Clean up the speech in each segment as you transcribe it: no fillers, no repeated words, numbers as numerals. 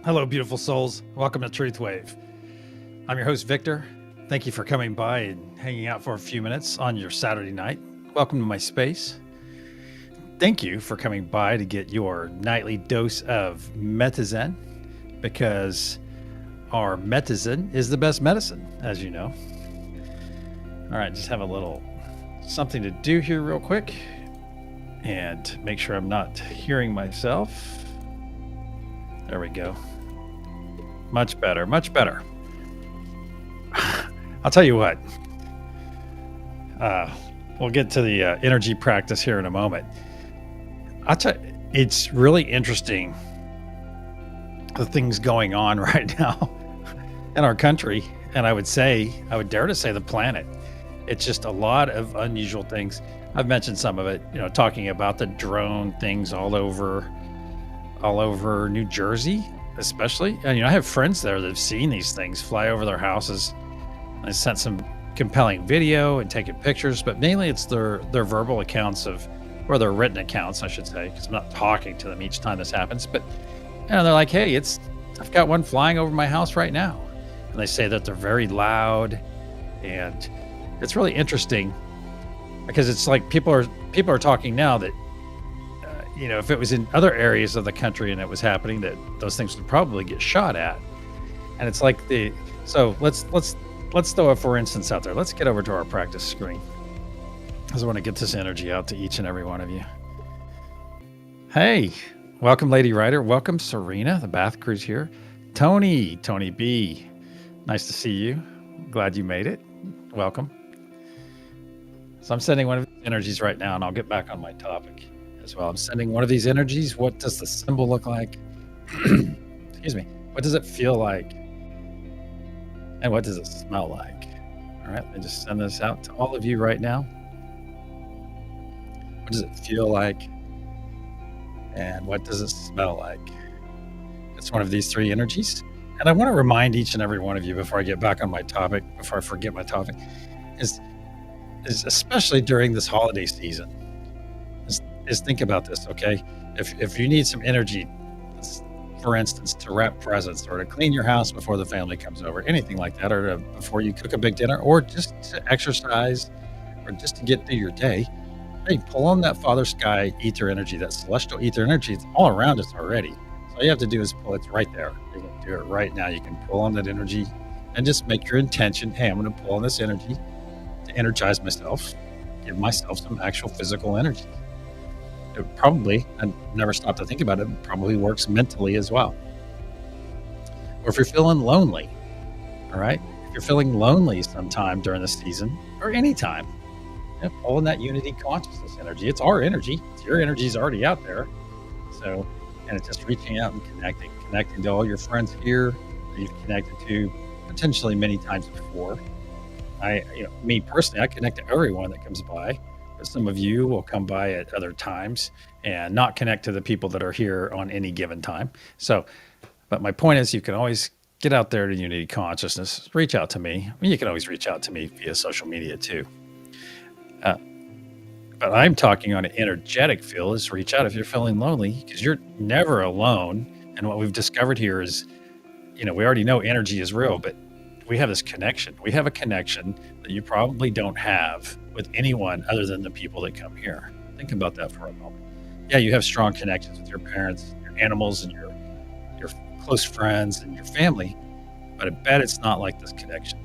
Hello, beautiful souls. Welcome to TruthWave. I'm your host, Victor. Thank you for coming by and hanging out for a few minutes on your Saturday night. Welcome to my space. Thank you for coming by to get your nightly dose of Metazen, because our Metazen is the best medicine, as you know. All right, just have a little something to do here real quick and make sure I'm not hearing myself. There we go. Much better, much better. I'll tell you what. We'll get to the energy practice here in a moment. It's really interesting, the things going on right now in our country, and I would dare to say the planet. It's just a lot of unusual things. I've mentioned some of it, talking about the drone things all over New Jersey, especially. And I have friends there that have seen these things fly over their houses. I sent some compelling video and taken pictures, but mainly it's their verbal accounts or their written accounts, I should say, because I'm not talking to them each time this happens. But they're like, "Hey, I've got one flying over my house right now," and they say that they're very loud, and it's really interesting because it's like people are talking now that if it was in other areas of the country and it was happening, that those things would probably get shot at. And it's like so let's throw a for instance out there. Let's get over to our practice screen, because I want to get this energy out to each and every one of you. Hey, welcome, Lady Ryder. Welcome, Serena. The bath crew's here. Tony B. Nice to see you. Glad you made it. Welcome. So I'm sending one of these energies right now, and I'll get back on my topic as well. I'm sending one of these energies. What does the symbol look like? Excuse me. What does it feel like? And what does it smell like? All right, let me just send this out to all of you right now. What does it feel like? And what does it smell like? It's one of these three energies. And I want to remind each and every one of you, before I get back on my topic, before I forget my topic, is especially during this holiday season, is think about this, okay? If you need some energy, for instance, to wrap presents or to clean your house before the family comes over, anything like that, or before you cook a big dinner, or just to exercise, or just to get through your day, hey, pull on that Father Sky ether energy, that celestial ether energy. It's all around us already. So all you have to do is pull. It's right there. You can do it right now. You can pull on that energy and just make your intention. Hey, I'm going to pull on this energy to energize myself, give myself some actual physical energy. It probably, I never stop to think about it, probably works mentally as well. Or if you're feeling lonely, all right? If you're feeling lonely sometime during the season, or anytime, pull in that unity consciousness energy. It's our energy. Your energy is already out there. So, and it's just reaching out and connecting to all your friends here that you've connected to potentially many times before. Me personally, I connect to everyone that comes by. Some of you will come by at other times and not connect to the people that are here on any given time. So, but my point is, you can always get out there to Unity Consciousness, reach out to me. You can always reach out to me via social media too. But I'm talking on an energetic feel, is reach out if you're feeling lonely, because you're never alone. And what we've discovered here is, we already know energy is real, but we have this connection. We have a connection that you probably don't have with anyone other than the people that come here. Think about that for a moment. Yeah, you have strong connections with your parents, your animals, and your close friends and your family, but I bet it's not like this connection.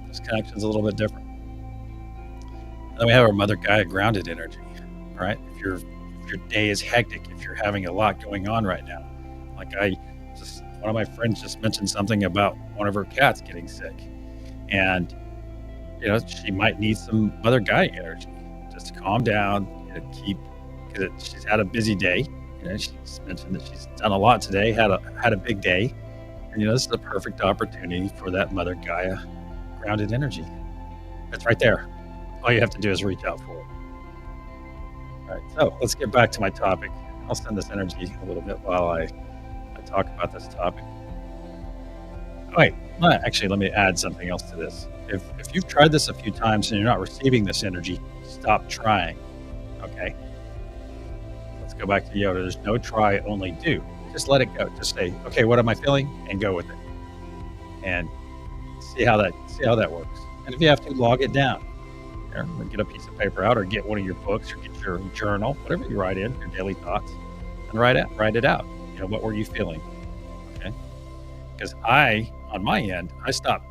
This connection is a little bit different. And then we have our Mother Gaia grounded energy, right? If your day is hectic, if you're having a lot going on right now, like one of my friends just mentioned something about one of her cats getting sick, and she might need some Mother Gaia energy just to calm down, because she's had a busy day. She's mentioned that she's done a lot today, had a big day, and this is a perfect opportunity for that Mother Gaia grounded energy. It's right there. All you have to do is reach out for it. All right, so let's get back to my topic. I'll send this energy a little bit while I talk about this topic. Wait, actually, let me add something else to this. If you've tried this a few times and you're not receiving this energy, stop trying. Okay. Let's go back to Yoda. There's no try, only do. just let it go. Just say, okay, what am I feeling? And go with it. And see how that works. And if you have to, log it down. Or get a piece of paper out, or get one of your books, or get your journal, whatever you write in, your daily thoughts, and write it out. What were you feeling? Okay. Because on my end, I stop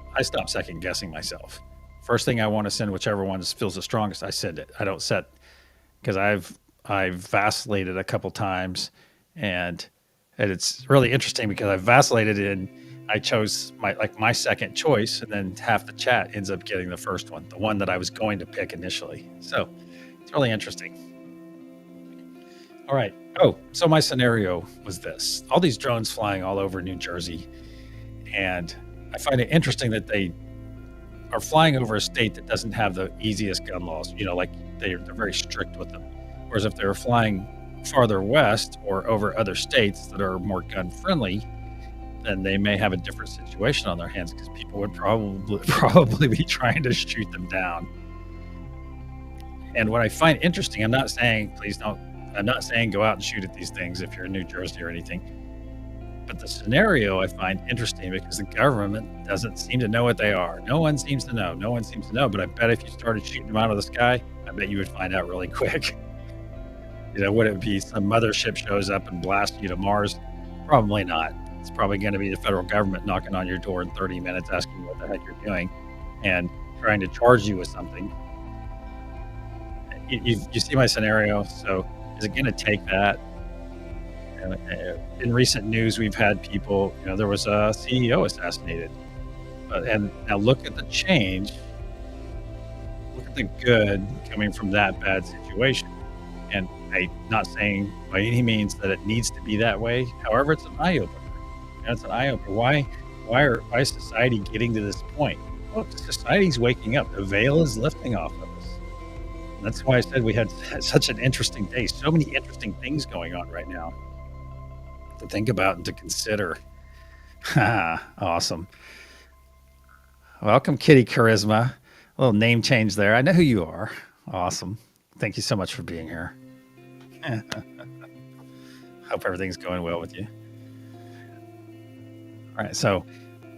second guessing myself. First thing I want to send, whichever one feels the strongest, I send it. I don't set, because I've vacillated a couple times, and it's really interesting because I vacillated and I chose my second choice, and then half the chat ends up getting the first one, the one that I was going to pick initially. So it's really interesting. All right. Oh, so my scenario was this: all these drones flying all over New Jersey, and I find it interesting that they are flying over a state that doesn't have the easiest gun laws. Like they're very strict with them. Whereas if they were flying farther west or over other states that are more gun friendly, then they may have a different situation on their hands, because people would probably be trying to shoot them down. And what I find interesting, I'm not saying go out and shoot at these things if you're in New Jersey or anything, but the scenario I find interesting because the government doesn't seem to know what they are. No one seems to know, but I bet if you started shooting them out of the sky, I bet you would find out really quick. Would it be some mothership shows up and blasts you to Mars? Probably not. It's probably going to be the federal government knocking on your door in 30 minutes, asking what the heck you're doing and trying to charge you with something. You see my scenario. So is it going to take that? In recent news, we've had people, there was a CEO assassinated. And now look at the change. Look at the good coming from that bad situation. And I'm not saying by any means that it needs to be that way. However, it's an eye-opener. It's an eye-opener. Why is society getting to this point? Well, society's waking up. The veil is lifting off of us. And that's why I said we had such an interesting day. So many interesting things going on right now to think about and to consider. Awesome. Welcome, Kitty Charisma. A little name change there. I know who you are. Awesome. Thank you so much for being here. Hope everything's going well with you. All right, so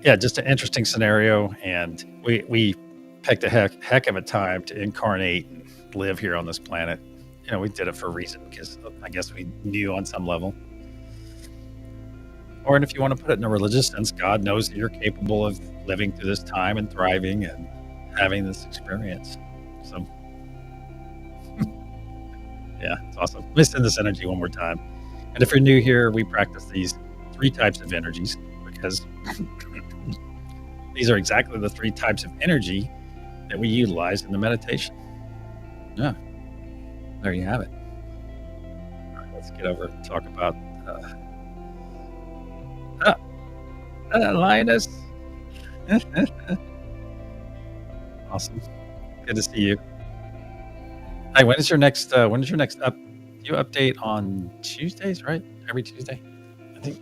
yeah, just an interesting scenario, and we picked a heck of a time to incarnate and live here on this planet. We did it for a reason, because I guess we knew on some level. Or, and if you want to put it in a religious sense, God knows that you're capable of living through this time and thriving and having this experience. So, yeah, it's awesome. Let me send this energy one more time. And if you're new here, we practice these 3 types of energies, because these are exactly the 3 types of energy that we utilize in the meditation. Yeah, there you have it. All right, let's get over and talk about Linus. Awesome. Good to see you. Hey, when is your next up? You update on Tuesdays, right? Every Tuesday, I think.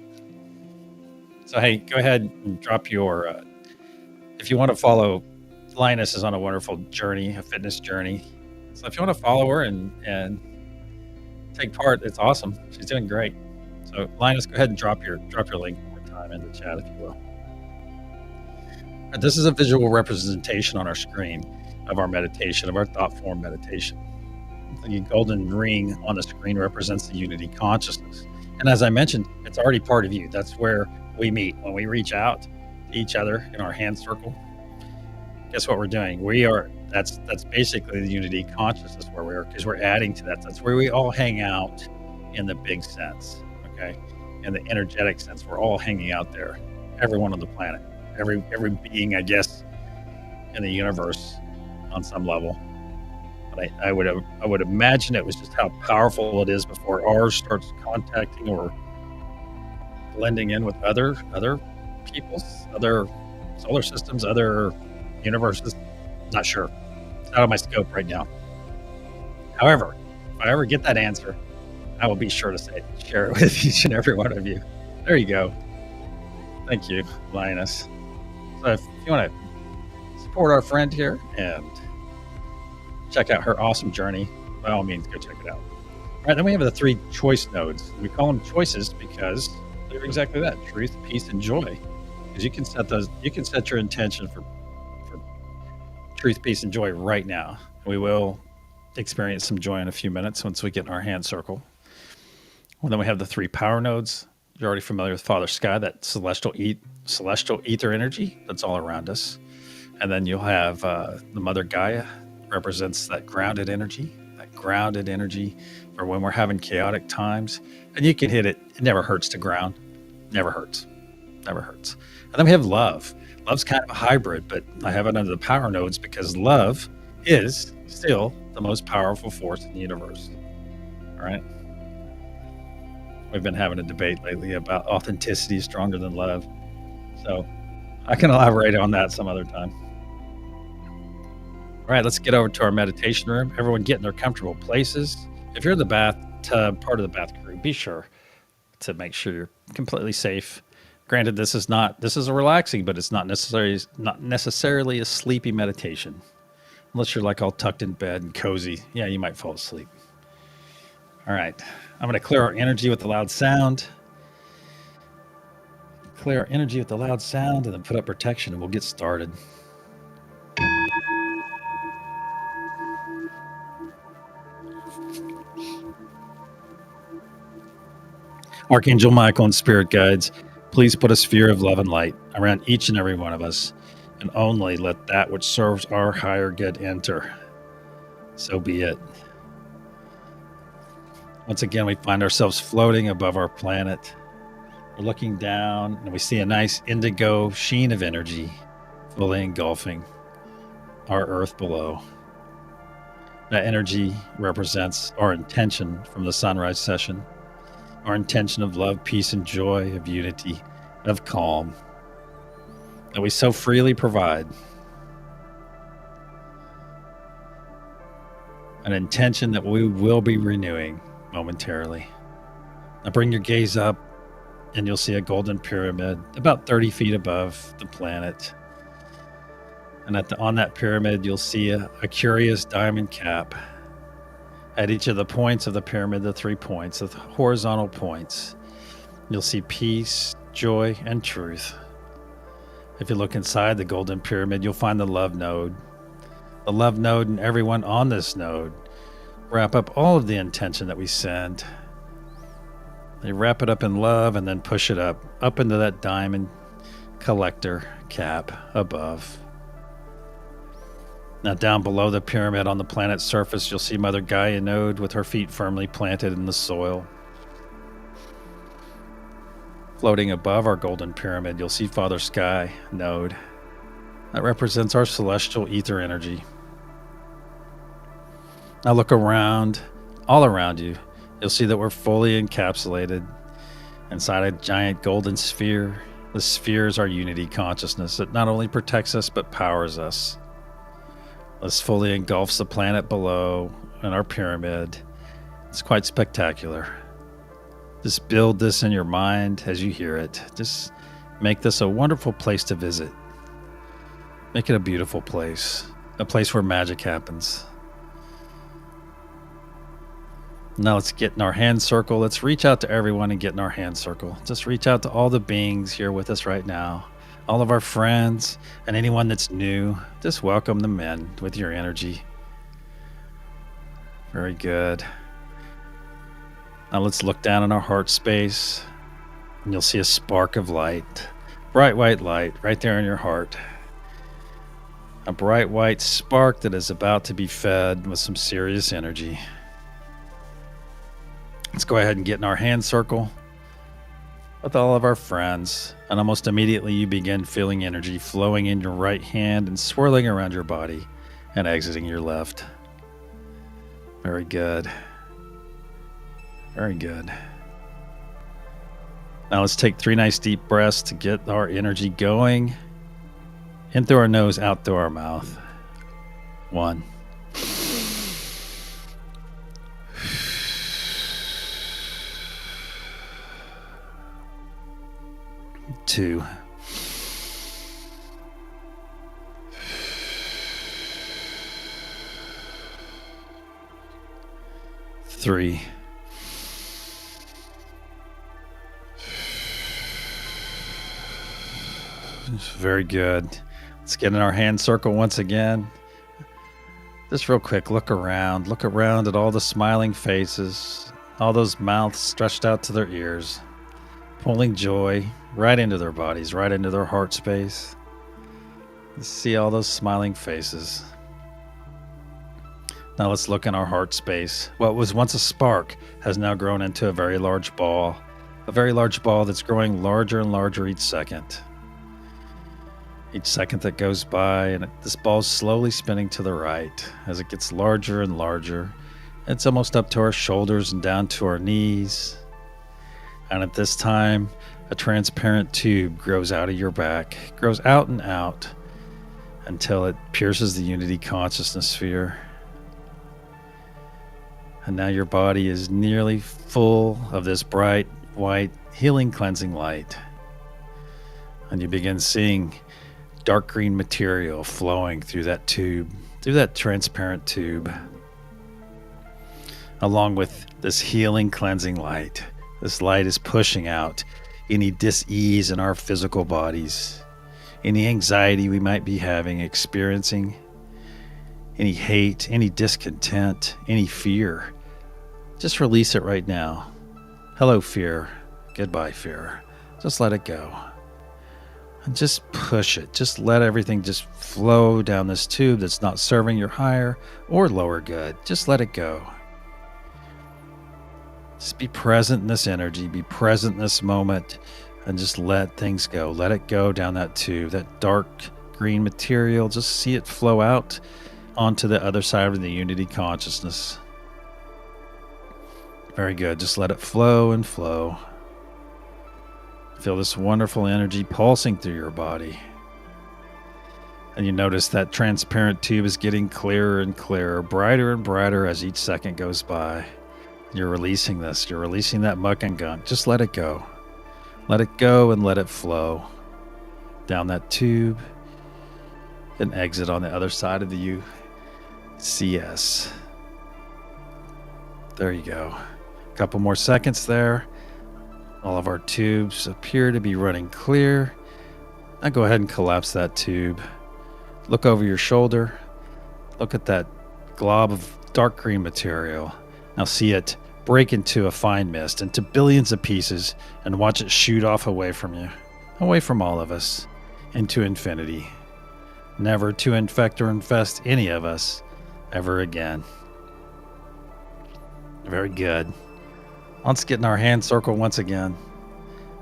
So, hey, go ahead and drop your, if you want to follow, Linus is on a wonderful journey, a fitness journey. So if you want to follow her and take part, it's awesome. She's doing great. So Linus, go ahead and drop your link one more time in the chat, if you will. This is a visual representation on our screen of our meditation, of our thought form meditation. The golden ring on the screen represents the unity consciousness. And as I mentioned, it's already part of you. That's where we meet. When we reach out to each other in our hand circle, guess what we're doing? That's basically the unity consciousness where we are, because we're adding to that. That's where we all hang out in the big sense, okay? In the energetic sense, we're all hanging out there. Everyone on the planet, every being, I guess, in the universe on some level. But I would imagine it was just how powerful it is before ours starts contacting or blending in with other people's, other solar systems, other universes. Not sure. It's out of my scope right now. However, if I ever get that answer, I will be sure to share it with each and every one of you. There you go. Thank you, Linus. So if you want to support our friend here and check out her awesome journey, by all means, go check it out. All right, then we have the 3 choice nodes. We call them choices because They're exactly that: truth, peace, and joy. Because you can set your intention for truth, peace, and joy right now. We will experience some joy in a few minutes once we get in our hand circle. Well, then we have the three power nodes. You're already familiar with Father Sky, that celestial ether energy that's all around us. And then you'll have the Mother Gaia, represents that grounded energy for when we're having chaotic times. And you can hit it. It never hurts to ground. Never hurts. Never hurts. And then we have love. Love's kind of a hybrid, but I have it under the power nodes because love is still the most powerful force in the universe. All right. We've been having a debate lately about authenticity is stronger than love. So I can elaborate on that some other time. All right, let's get over to our meditation room. Everyone get in their comfortable places. If you're in the bathtub, part of the bath crew, be sure to make sure you're completely safe. Granted, this is a relaxing, but it's not necessarily a sleepy meditation. Unless you're like all tucked in bed and cozy. Yeah, you might fall asleep. All right, I'm going to clear our energy with the loud sound. Clear our energy with the loud sound and then put up protection and we'll get started. Archangel Michael and spirit guides, please put a sphere of love and light around each and every one of us, and only let that which serves our higher good enter. So be it. Once again, we find ourselves floating above our planet. We're looking down and we see a nice indigo sheen of energy fully engulfing our Earth below. That energy represents our intention from the sunrise session, our intention of love, peace, and joy, of unity, of calm, that we so freely provide. An intention that we will be renewing momentarily. Now bring your gaze up and you'll see a golden pyramid about 30 feet above the planet. And on that pyramid, you'll see a curious diamond cap. At each of the points of the pyramid, the 3 points, the horizontal points, you'll see peace, joy, and truth. If you look inside the golden pyramid, you'll find the love node. The love node and everyone on this node wrap up all of the intention that we send. They wrap it up in love and then push it up into that diamond collector cap above. Now down below the pyramid on the planet's surface, you'll see Mother Gaia node with her feet firmly planted in the soil. Floating above our golden pyramid, you'll see Father Sky node. That represents our celestial ether energy. Now look around, all around you. You'll see that we're fully encapsulated inside a giant golden sphere. The sphere is our unity consciousness that not only protects us, but powers us. This fully engulfs the planet below and our pyramid. It's quite spectacular. Just build this in your mind as you hear it. Just make this a wonderful place to visit. Make it a beautiful place, a place where magic happens. Now let's get in our hand circle. Let's reach out to everyone and get in our hand circle. Just reach out to all the beings here with us right now. All of our friends and anyone that's new. Just welcome them in with your energy. Very good. Now let's look down in our heart space and you'll see a spark of light. Bright white light right there in your heart. A bright white spark that is about to be fed with some serious energy. Let's go ahead and get in our hand circle with all of our friends. And almost immediately you begin feeling energy flowing in your right hand and swirling around your body and exiting your left. Very good. Very good. Now let's take 3 nice deep breaths to get our energy going. In through our nose, out through our mouth. 1. 2. 3. Very good. Let's get in our hand circle once again. Just real quick, look around at all the smiling faces, all those mouths stretched out to their ears, pulling joy right into their bodies, right into their heart space. You see all those smiling faces. Now let's look in our heart space. What was once a spark has now grown into a very large ball that's growing larger and larger each second. Each second that goes by, and this ball's slowly spinning to the right as it gets larger and larger. It's almost up to our shoulders and down to our knees. And at this time, a transparent tube grows out of your back, grows out and out until it pierces the unity consciousness sphere. And now your body is nearly full of this bright, white, healing, cleansing light. And you begin seeing dark green material flowing through that tube, through that transparent tube, along with this healing, cleansing light. This light is pushing out any dis-ease in our physical bodies, any anxiety we might be experiencing, any hate, any discontent, any fear. Just release it right now. Hello, fear. Goodbye, fear. Just let it go. And just push it. Just let everything just flow down this tube that's not serving your higher or lower good. Just let it go. Just be present in this energy. Be present in this moment. And just let things go. Let it go down that tube. That dark green material. Just see it flow out onto the other side of the unity consciousness. Very good. Just let it flow and flow. Feel this wonderful energy pulsing through your body. And you notice that transparent tube is getting clearer and clearer, brighter and brighter as each second goes by. You're releasing this. You're releasing that muck and gunk. Just let it go. Let it go and let it flow down that tube and exit on the other side of the UCS. There you go. A couple more seconds there. All of our tubes appear to be running clear. Now go ahead and collapse that tube. Look over your shoulder. Look at that glob of dark green material. Now see it break into a fine mist, into billions of pieces, and watch it shoot off away from you, away from all of us, into infinity. Never to infect or infest any of us ever again. Very good. Let's get in our hand circle once again.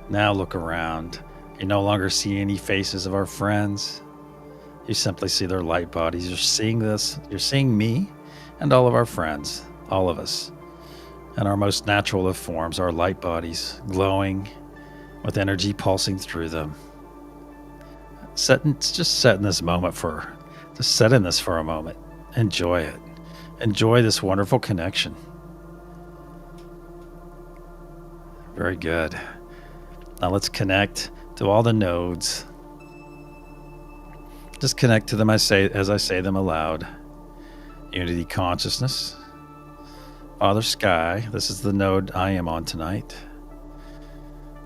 Now look around. You no longer see any faces of our friends. You simply see their light bodies. You're seeing this. You're seeing me and all of our friends, all of us, and our most natural of forms, our light bodies, glowing with energy pulsing through them. Just set in this for a moment. Enjoy it. Enjoy this wonderful connection. Very good. Now let's connect to all the nodes. Just connect to them as I say them aloud. Unity consciousness. Father Sky, this is the node I am on tonight.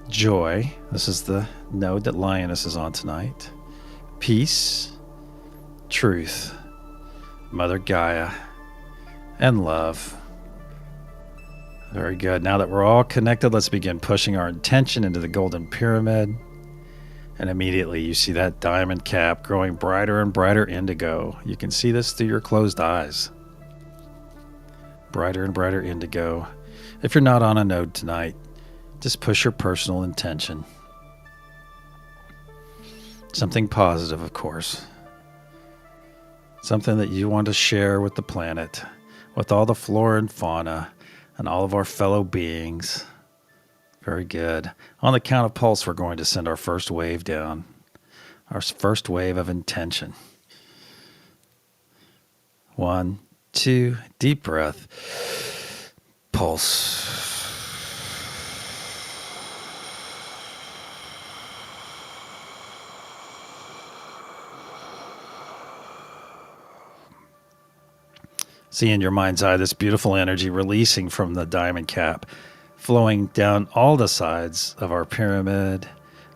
Joy, this is the node that Lioness is on tonight. Peace, truth, Mother Gaia, and love. Very good. Now that we're all connected, let's begin pushing our intention into the golden pyramid. And immediately you see that diamond cap growing brighter and brighter indigo. You can see this through your closed eyes. Brighter and brighter indigo. If you're not on a node tonight, just push your personal intention. Something positive, of course. Something that you want to share with the planet, with all the flora and fauna, and all of our fellow beings. Very good. On the count of pulse, we're going to send our first wave down. Our first wave of intention. 1, 2, deep breath. Pulse. See in your mind's eye this beautiful energy releasing from the diamond cap, flowing down all the sides of our pyramid,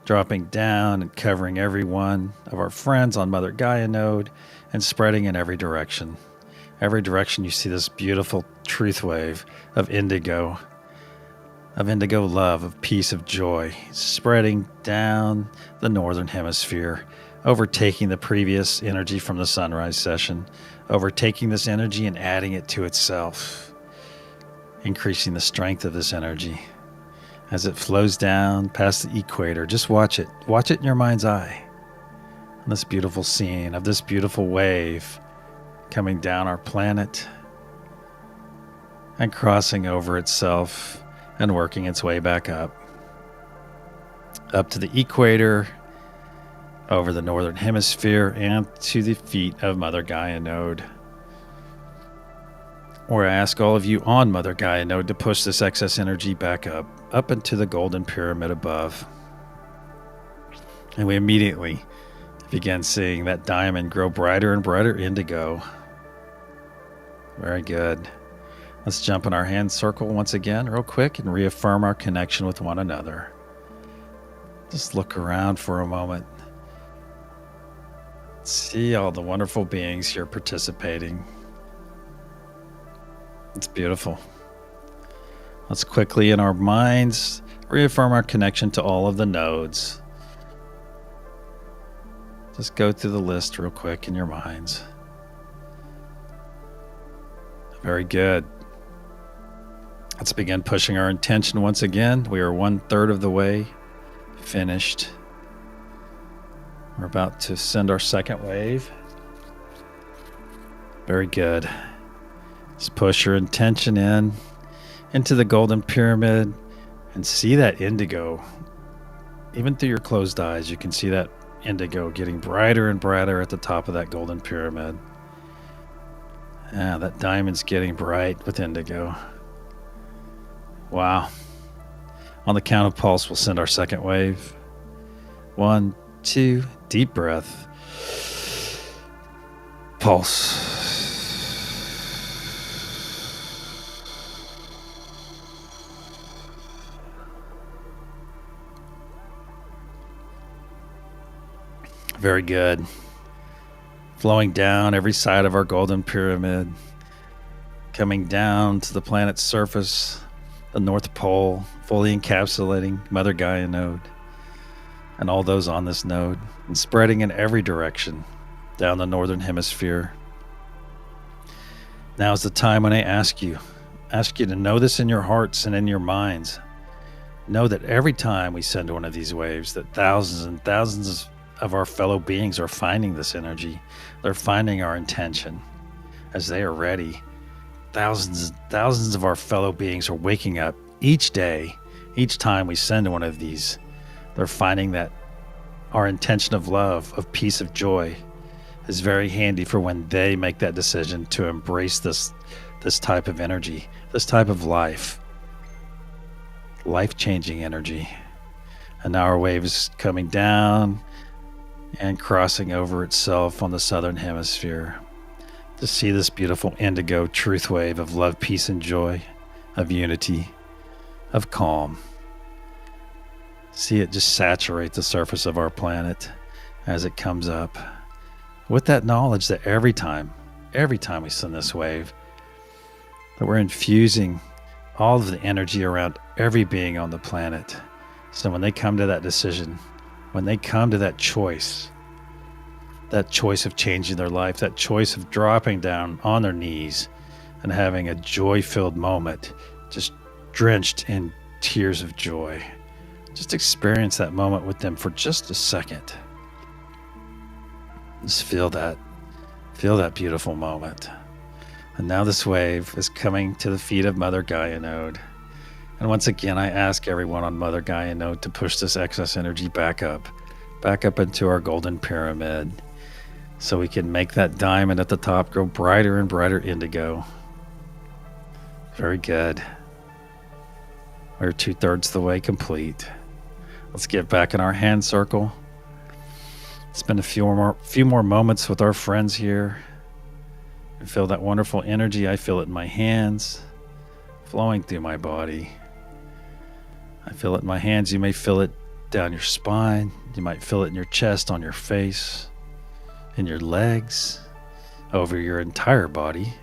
dropping down and covering every one of our friends on Mother Gaia node and spreading in every direction. Every direction you see this beautiful truth wave of indigo love, of peace, of joy, spreading down the northern hemisphere, overtaking the previous energy from the sunrise session, overtaking this energy and adding it to itself, increasing the strength of this energy as it flows down past the equator. Just watch it in your mind's eye, on this beautiful scene of this beautiful wave coming down our planet and crossing over itself and working its way back up to the equator, over the northern hemisphere, and to the feet of Mother Gaia node, where I ask all of you on Mother Gaia node to push this excess energy back up into the golden pyramid above. And we immediately begin seeing that diamond grow brighter and brighter indigo. Very good. Let's jump in our hand circle once again real quick and reaffirm our connection with one another. Just look around for a moment. See all the wonderful beings here participating. It's beautiful. Let's quickly in our minds reaffirm our connection to all of the nodes. Just go through the list real quick in your minds. Very good. Let's begin pushing our intention once again. We are 1/3 of the way finished. We're about to send our second wave. Very good. Just push your intention into the golden pyramid and see that indigo. Even through your closed eyes, you can see that indigo getting brighter and brighter at the top of that golden pyramid. Yeah, that diamond's getting bright with indigo. Wow. On the count of pulse, we'll send our second wave. 1, 2, deep breath. Pulse. Very good. Flowing down every side of our golden pyramid, coming down to the planet's surface, the North Pole, fully encapsulating Mother Gaia node and all those on this node, and spreading in every direction down the northern hemisphere. Now is the time when I ask you to know this in your hearts and in your minds. Know that every time we send one of these waves, that thousands and thousands of our fellow beings are finding this energy. They're finding our intention as they are ready. Thousands of our fellow beings are waking up each day, each time we send one of these. They're finding that our intention of love, of peace, of joy is very handy for when they make that decision to embrace this type of energy, this type of life-changing energy. And now our wave is coming down and crossing over itself on the southern hemisphere to see this beautiful indigo truth wave of love, peace, and joy, of unity, of calm. See it just saturate the surface of our planet as it comes up, with that knowledge that every time we send this wave, that we're infusing all of the energy around every being on the planet. So when they come to that decision, when they come to that choice of changing their life, that choice of dropping down on their knees and having a joy-filled moment, just drenched in tears of joy, just experience that moment with them for just a second. Just feel that beautiful moment. And now this wave is coming to the feet of Mother Gaia node. And once again, I ask everyone on Mother Gaia node to push this excess energy back up into our golden pyramid, so we can make that diamond at the top grow brighter and brighter indigo. Very good. We're 2/3 the way complete. Let's get back in our hand circle. Spend a few more moments with our friends here. And feel that wonderful energy. I feel it in my hands, flowing through my body. I feel it in my hands. You may feel it down your spine. You might feel it in your chest, on your face, in your legs, over your entire body.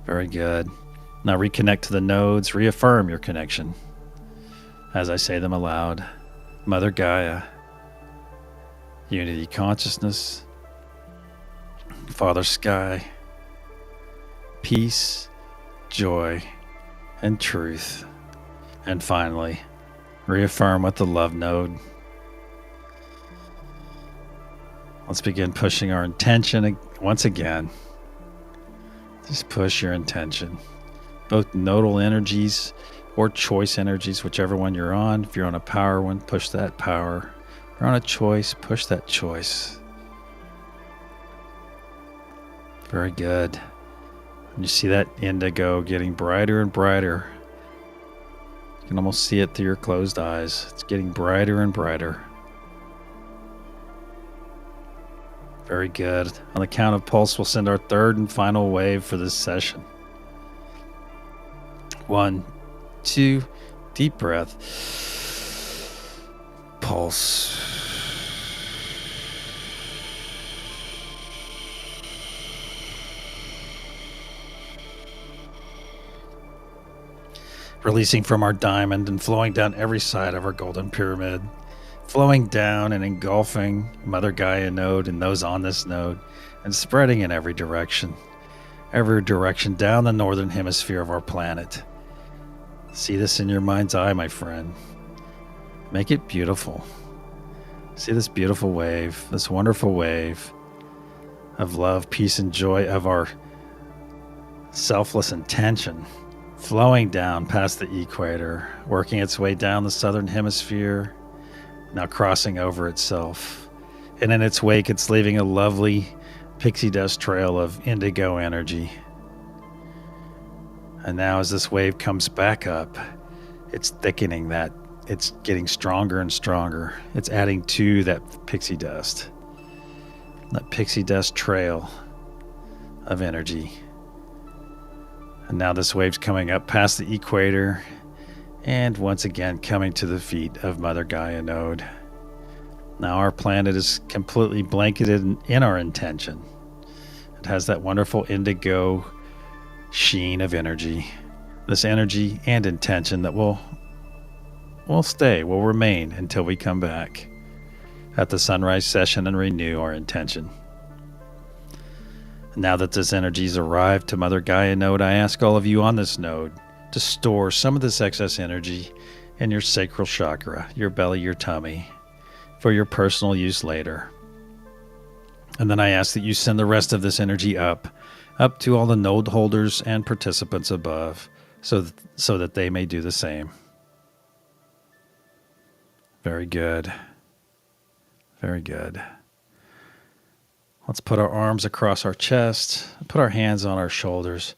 Very good. Now reconnect to the nodes. Reaffirm your connection as I say them aloud. Mother Gaia, Unity Consciousness, Father Sky, peace, joy, and truth. And finally, reaffirm with the love node. Let's begin pushing our intention once again. Just push your intention. Both nodal energies or choice energies, whichever one you're on. If you're on a power one, push that power. If you're on a choice, push that choice. Very good. And you see that indigo getting brighter and brighter. You can almost see it through your closed eyes. It's getting brighter and brighter. Very good. On the count of pulse, we'll send our third and final wave for this session. 1, 2, deep breath. Pulse. Releasing from our diamond and flowing down every side of our golden pyramid. Flowing down and engulfing Mother Gaia node and those on this node, and spreading in every direction down the northern hemisphere of our planet. See this in your mind's eye, my friend. Make it beautiful. See this beautiful wave, this wonderful wave of love, peace, and joy of our selfless intention, flowing down past the equator, working its way down the southern hemisphere, now crossing over itself. And in its wake, it's leaving a lovely pixie dust trail of indigo energy. And now as this wave comes back up, it's thickening that. It's getting stronger and stronger. It's adding to that pixie dust trail of energy. And now this wave's coming up past the equator and once again coming to the feet of Mother Gaia node. Now our planet is completely blanketed in our intention. It has that wonderful indigo sheen of energy. This energy and intention that will remain until we come back at the sunrise session and renew our intention. Now that this energy's arrived to Mother Gaia node, I ask all of you on this node to store some of this excess energy in your sacral chakra, your belly, your tummy, for your personal use later. And then I ask that you send the rest of this energy up to all the node holders and participants above, so that they may do the same. Very good. Very good. Let's put our arms across our chest, put our hands on our shoulders,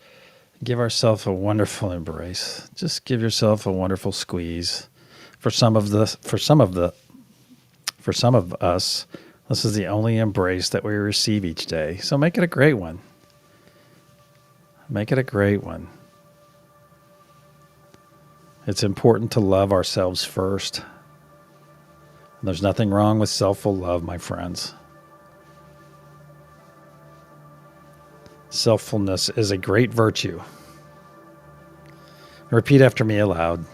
give ourselves a wonderful embrace. Just give yourself a wonderful squeeze. For some of us, this is the only embrace that we receive each day. So make it a great one. Make it a great one. It's important to love ourselves first. There's nothing wrong with selfful love, my friends. Selffulness is a great virtue. Repeat after me aloud.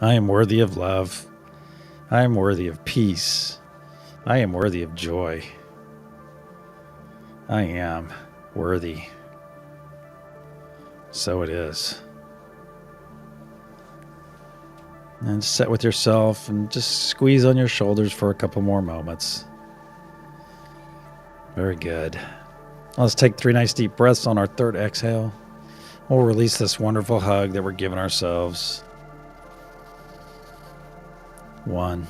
I am worthy of love. I am worthy of peace. I am worthy of joy. I am worthy. So it is. And sit with yourself and just squeeze on your shoulders for a couple more moments. Very good. Let's take 3 nice deep breaths on our third exhale. We'll release this wonderful hug that we're giving ourselves. 1.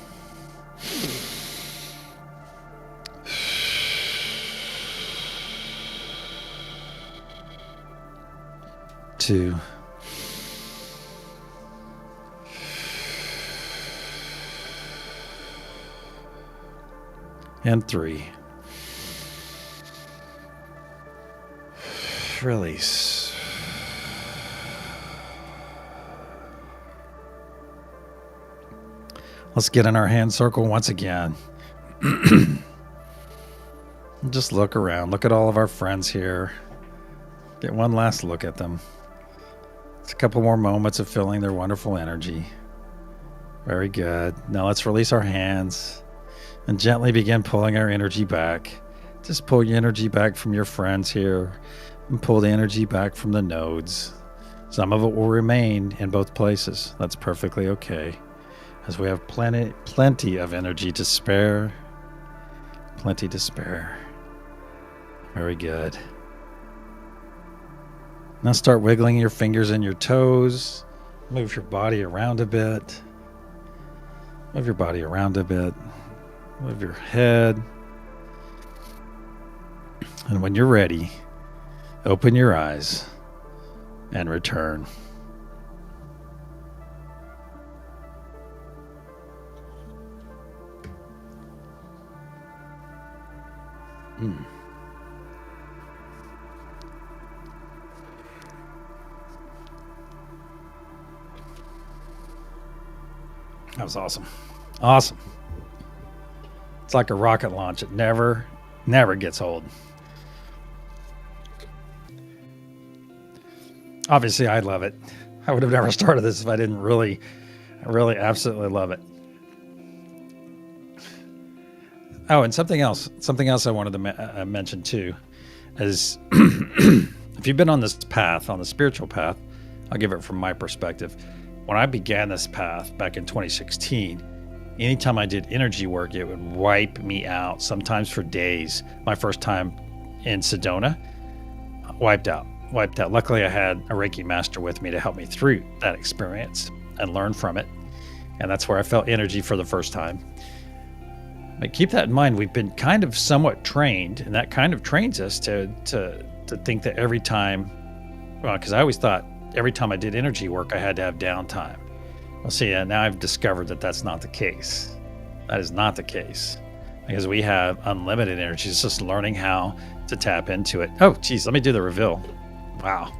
2. And 3. Release. Let's get in our hand circle once again. Just look around. Look at all of our friends here. Get one last look at them. It's a couple more moments of feeling their wonderful energy. Very good. Now let's release our hands and gently begin pulling our energy back. Just pull your energy back from your friends here and pull the energy back from the nodes. Some of it will remain in both places. That's perfectly okay, as we have plenty of energy to spare. Plenty to spare. Very good. Now start wiggling your fingers and your toes. Move your body around a bit. Move your body around a bit. Move your head. And when you're ready, open your eyes and return. That was awesome. Awesome. It's like a rocket launch. It never gets old. Obviously, I love it. I would have never started this if I didn't really absolutely love it. Oh, and something else I wanted to mention too is if you've been on this path, on the spiritual path, I'll give it from my perspective. When I began this path back in 2016, anytime I did energy work, it would wipe me out, sometimes for days. My first time in Sedona, wiped out. Luckily, I had a Reiki master with me to help me through that experience and learn from it. And that's where I felt energy for the first time. But keep that in mind. We've been kind of somewhat trained, and that kind of trains us to think that every time, well, because I always thought every time I did energy work, I had to have downtime. Well, see, now I've discovered that that's not the case. That is not the case, because we have unlimited energy. It's just learning how to tap into it. Oh, geez, let me do the reveal. Wow.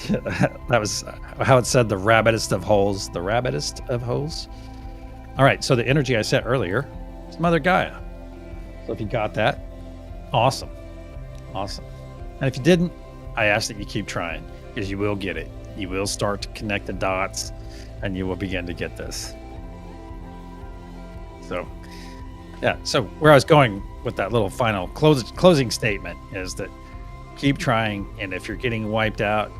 That was how it said, the rabbitest of holes. The rabbitest of holes. All right, so the energy I set earlier is Mother Gaia. So if you got that, awesome. Awesome. And if you didn't, I ask that you keep trying, because you will get it. You will start to connect the dots, and you will begin to get this. So, yeah. So where I was going with that little final closing statement is that keep trying, and if you're getting wiped out,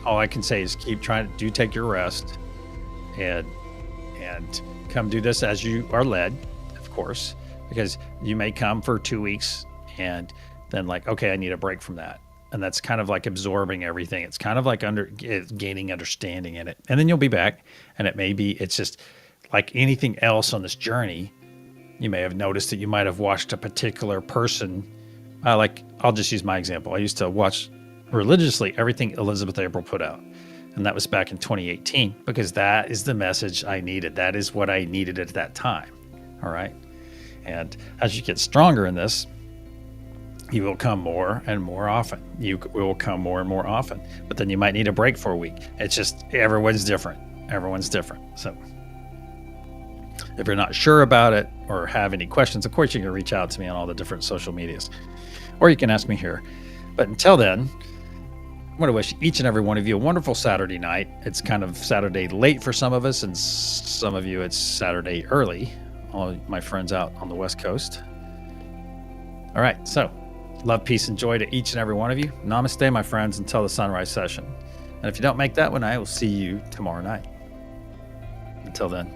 all I can say is keep trying. Do take your rest, and come do this as you are led, of course, because you may come for 2 weeks and then like, okay, I need a break from that. And that's kind of like absorbing everything. It's kind of like gaining understanding in it. And then you'll be back, and it's just like anything else on this journey. You may have noticed that you might have watched a particular person. I'll just use my example. I used to watch religiously everything Elizabeth April put out. And that was back in 2018, because that is the message I needed. That is what I needed at that time. All right. And as you get stronger in this, you will come more and more often. You will come more and more often. But then you might need a break for a week. It's just everyone's different. Everyone's different. So if you're not sure about it or have any questions, of course, you can reach out to me on all the different social medias, or you can ask me here. But until then, I want to wish each and every one of you a wonderful Saturday night. It's kind of Saturday late for some of us, and some of you it's Saturday early. All my friends out on the West Coast. All right, so love, peace, and joy to each and every one of you. Namaste, my friends, until the sunrise session. And if you don't make that one, I will see you tomorrow night. Until then.